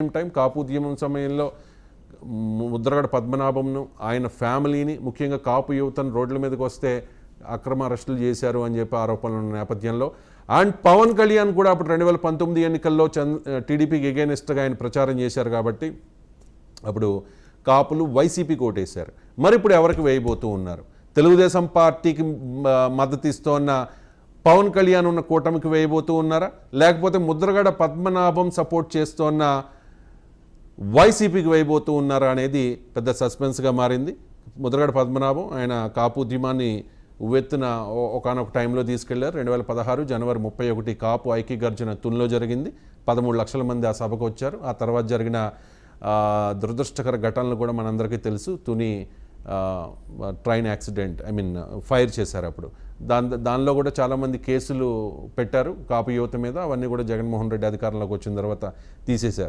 Time కాపు ఉద్యమం సమయంలో ముద్రగడ పద్మనాభంను ఆయన ఫ్యామిలీని ముఖ్యంగా కాపు యువతను రోడ్ల మీదకి వస్తే అక్రమ అరెస్టులు చేశారు అని చెప్పి ఆరోపణలు ఉన్న నేపథ్యంలో అండ్ పవన్ కళ్యాణ్ కూడా అప్పుడు 2019 ఎన్నికల్లో టీడీపీకి ఎగైనెస్ట్గా ఆయన ప్రచారం చేశారు కాబట్టి అప్పుడు కాపులు వైసీపీకి ఓటేశారు. మరి ఇప్పుడు ఎవరికి వేయబోతూ ఉన్నారు? తెలుగుదేశం పార్టీకి మద్దతు ఇస్తోన్న పవన్ కళ్యాణ్ ఉన్న కూటమికి వేయబోతూ ఉన్నారా, లేకపోతే ముద్రగడ పద్మనాభం సపోర్ట్ చేస్తోన్న వైసీపీకి వేయబోతూ ఉన్నారా అనేది పెద్ద సస్పెన్స్గా మారింది. ముద్రగడ పద్మనాభం ఆయన కాపు ఉద్యమాన్ని ఉవ్వెత్తున ఒకనొక టైంలో తీసుకెళ్లారు. 2016 జనవరి 31 కాపు ఐక్యగర్జన తునిలో జరిగింది. 13 లక్షల మంది ఆ సభకు వచ్చారు. ఆ తర్వాత జరిగిన దురదృష్టకర ఘటనలు కూడా మనందరికీ తెలుసు. తుని ట్రైన్ యాక్సిడెంట్, ఫైర్ చేశారు. అప్పుడు దానిలో కూడా చాలామంది కేసులు పెట్టారు కాపు యువత మీద. అవన్నీ కూడా జగన్మోహన్ రెడ్డి అధికారంలోకి వచ్చిన తర్వాత తీసేశారు.